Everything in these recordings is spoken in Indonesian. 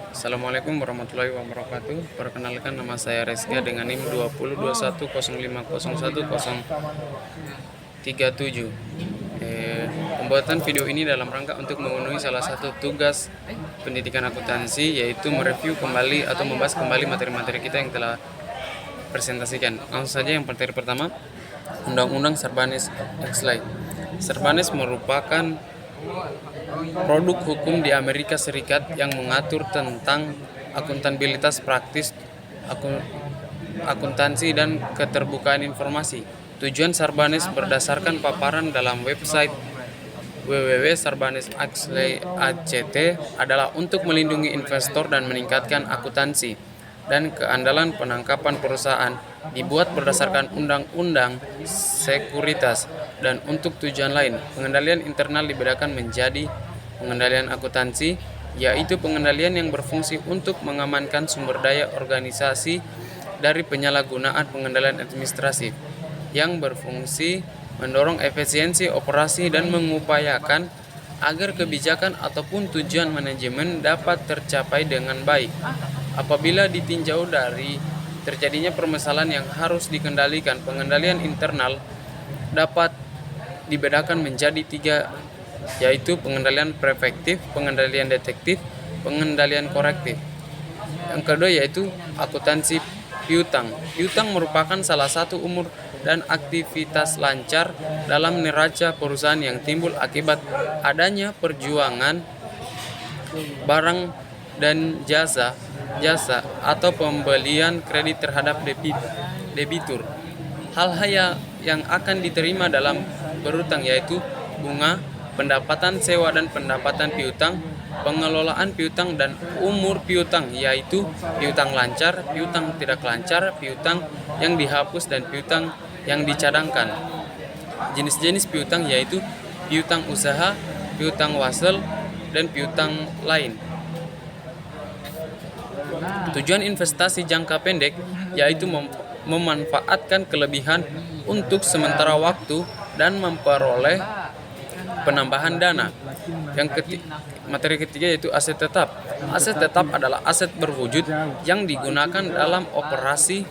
Assalamualaikum warahmatullahi wabarakatuh. Perkenalkan, nama saya Reska dengan NIM 2021050137. Pembuatan video ini dalam rangka untuk memenuhi salah satu tugas pendidikan akuntansi, yaitu mereview kembali atau membahas kembali materi-materi kita yang telah presentasikan. Langsung saja, yang materi pertama, Undang-Undang Sarbanes Oxley. Sarbanes merupakan produk hukum di Amerika Serikat yang mengatur tentang akuntabilitas praktis, akuntansi, dan keterbukaan informasi. Tujuan Sarbanes berdasarkan paparan dalam website www.sarbanes-act adalah untuk melindungi investor dan meningkatkan akuntansi dan keandalan penangkapan perusahaan. Dibuat berdasarkan undang-undang sekuritas, dan untuk tujuan lain. Pengendalian internal dibedakan menjadi pengendalian akuntansi, yaitu pengendalian yang berfungsi untuk mengamankan sumber daya organisasi dari penyalahgunaan pengendalian administratif, yang berfungsi mendorong efisiensi operasi dan mengupayakan agar kebijakan ataupun tujuan manajemen dapat tercapai dengan baik. Apabila ditinjau dari terjadinya permasalahan yang harus dikendalikan, pengendalian internal dapat dibedakan menjadi tiga, yaitu pengendalian preventif, pengendalian detektif, pengendalian korektif. Yang kedua yaitu akuntansi piutang. Piutang merupakan salah satu umur dan aktivitas lancar dalam neraca perusahaan yang timbul akibat adanya perjuangan barang dan jasa atau pembelian kredit terhadap debitur. Hal-hal yang akan diterima dalam berutang yaitu bunga, pendapatan sewa dan pendapatan piutang, pengelolaan piutang, dan umur piutang, yaitu piutang lancar, piutang tidak lancar, piutang yang dihapus, dan piutang yang dicadangkan. Jenis-jenis piutang yaitu piutang usaha, piutang wasel, dan piutang lain. Tujuan investasi jangka pendek yaitu memanfaatkan kelebihan untuk sementara waktu dan memperoleh penambahan dana. Materi ketiga yaitu aset tetap. Aset tetap adalah aset berwujud yang digunakan dalam operasi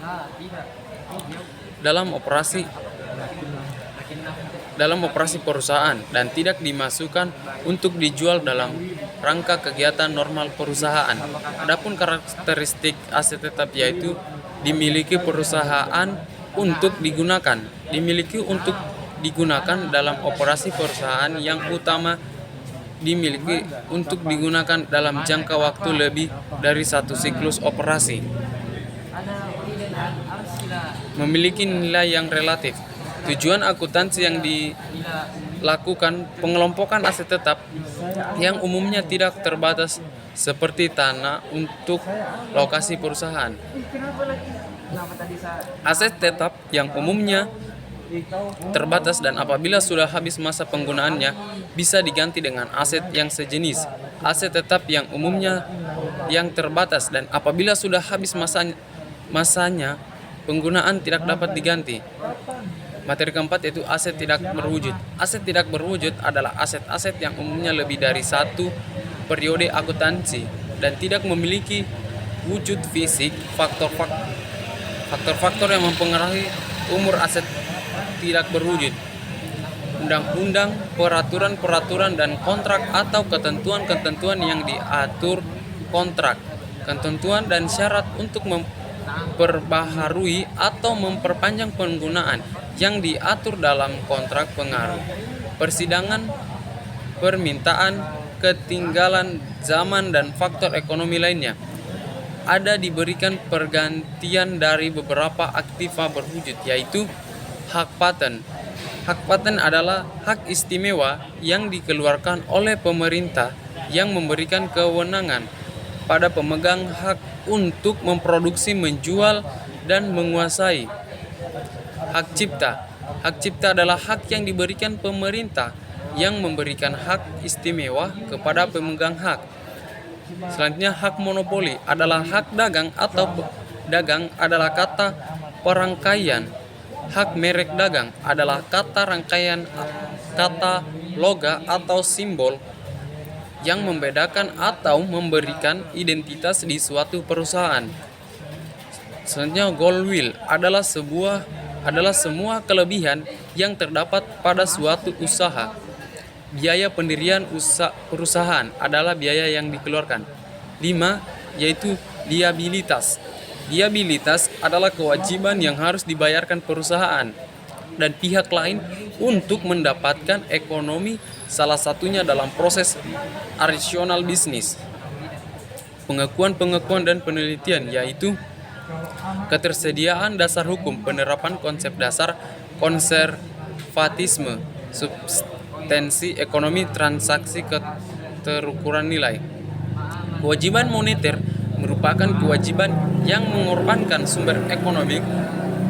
perusahaan dan tidak dimasukkan untuk dijual dalam rangka kegiatan normal perusahaan. Adapun karakteristik aset tetap yaitu dimiliki perusahaan untuk digunakan dalam operasi perusahaan, yang utama dimiliki untuk digunakan dalam jangka waktu lebih dari satu siklus operasi. Memiliki nilai yang relatif. Tujuan akuntansi yang dilakukan pengelompokan aset tetap yang umumnya tidak terbatas seperti tanah untuk lokasi perusahaan. Aset tetap yang umumnya terbatas dan apabila sudah habis masa penggunaannya bisa diganti dengan aset yang sejenis. Aset tetap yang umumnya yang terbatas dan apabila sudah habis masanya penggunaan tidak dapat diganti. Materi keempat yaitu aset tidak berwujud. Aset tidak berwujud adalah aset-aset yang umumnya lebih dari satu periode akuntansi dan tidak memiliki wujud fisik. Faktor-faktor yang mempengaruhi umur aset tidak berwujud: undang-undang, peraturan-peraturan dan kontrak atau ketentuan-ketentuan yang diatur kontrak, ketentuan dan syarat untuk memperbaharui atau memperpanjang penggunaan yang diatur dalam kontrak, pengaruh persidangan, permintaan, ketinggalan zaman, dan faktor ekonomi lainnya. Ada diberikan pergantian dari beberapa aktiva berwujud, yaitu hak paten. Hak paten adalah hak istimewa yang dikeluarkan oleh pemerintah yang memberikan kewenangan pada pemegang hak untuk memproduksi, menjual, dan menguasai. Hak cipta. Hak cipta adalah hak yang diberikan pemerintah yang memberikan hak istimewa kepada pemegang hak. Selanjutnya, hak monopoli adalah hak dagang atau dagang adalah kata perangkaian. Hak merek dagang adalah kata rangkaian kata loga atau simbol. yang membedakan atau memberikan identitas di suatu perusahaan. Selanjutnya, goodwill adalah semua kelebihan yang terdapat pada suatu usaha. Biaya pendirian perusahaan adalah biaya yang dikeluarkan. 5. Yaitu liabilitas. Liabilitas adalah kewajiban yang harus dibayarkan perusahaan dan pihak lain untuk mendapatkan ekonomi, salah satunya dalam proses rasional bisnis. Pengakuan dan penelitian, yaitu ketersediaan dasar hukum, penerapan konsep dasar konservatisme, substansi ekonomi, transaksi, keterukuran nilai. Kewajiban moneter merupakan kewajiban yang mengorbankan sumber ekonomi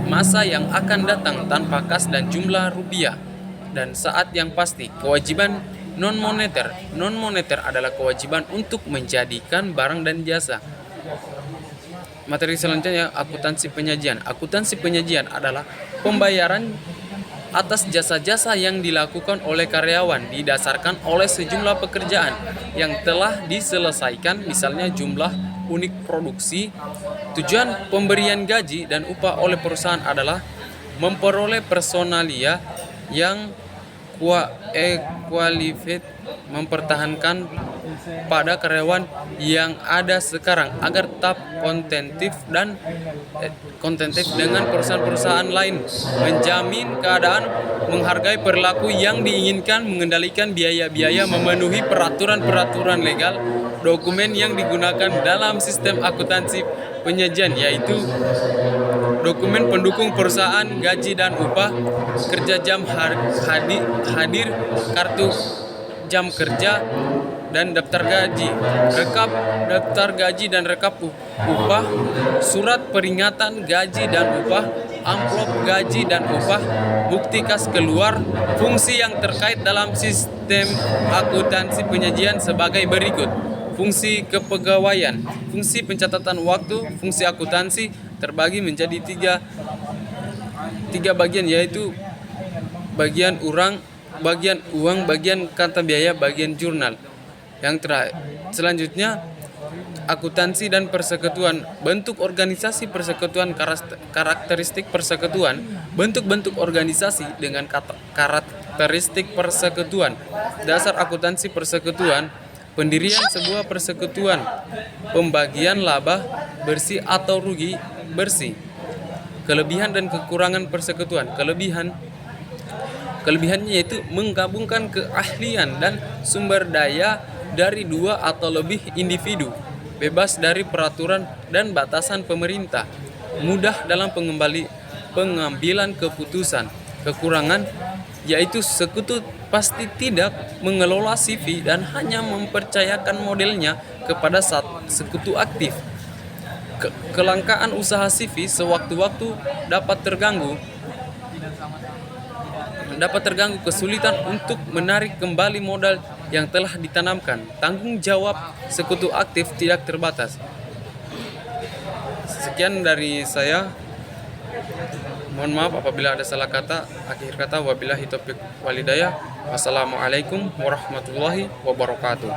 masa yang akan datang tanpa kas dan jumlah rupiah dan saat yang pasti. Kewajiban non-moneter adalah kewajiban untuk menjadikan barang dan jasa. Materi selanjutnya, akuntansi penyajian. Akuntansi penyajian adalah pembayaran atas jasa-jasa yang dilakukan oleh karyawan didasarkan oleh sejumlah pekerjaan yang telah diselesaikan, misalnya jumlah unit produksi. Tujuan pemberian gaji dan upah oleh perusahaan adalah memperoleh personalia yang qualified, mempertahankan pada karyawan yang ada sekarang agar tetap kontentif dengan perusahaan-perusahaan lain, menjamin keadaan, menghargai perilaku yang diinginkan, mengendalikan biaya-biaya, memenuhi peraturan-peraturan legal. Dokumen yang digunakan dalam sistem akuntansi penyajian yaitu dokumen pendukung perusahaan, gaji dan upah, kerja jam hadir, kartu jam kerja, dan daftar gaji, rekap daftar gaji dan rekap upah, surat peringatan gaji dan upah, amplop gaji dan upah, bukti kas keluar. Fungsi yang terkait dalam sistem akuntansi penyajian sebagai berikut. Fungsi kepegawaian, fungsi pencatatan waktu. Fungsi akuntansi terbagi menjadi tiga bagian, yaitu bagian uang, bagian kata biaya, bagian jurnal. Yang terakhir, selanjutnya akuntansi dan persekutuan. Bentuk organisasi persekutuan, karakteristik persekutuan. Bentuk-bentuk organisasi dengan karakteristik persekutuan. Dasar akuntansi persekutuan: pendirian sebuah persekutuan, pembagian laba bersih atau rugi bersih. Kelebihan dan kekurangan persekutuan. Kelebihannya yaitu menggabungkan keahlian dan sumber daya dari 2 atau lebih individu, bebas dari peraturan dan batasan pemerintah, mudah dalam pengambilan keputusan. Kekurangan yaitu sekutu pasti tidak mengelola CV dan hanya mempercayakan modelnya kepada sekutu aktif. Kelangkaan usaha CV sewaktu-waktu dapat terganggu, kesulitan untuk menarik kembali modal yang telah ditanamkan. Tanggung jawab sekutu aktif tidak terbatas. Sekian dari saya. Mohon maaf apabila ada salah kata. Akhir kata, wabillahi taufiq walhidayah. Wassalamualaikum warahmatullahi wabarakatuh.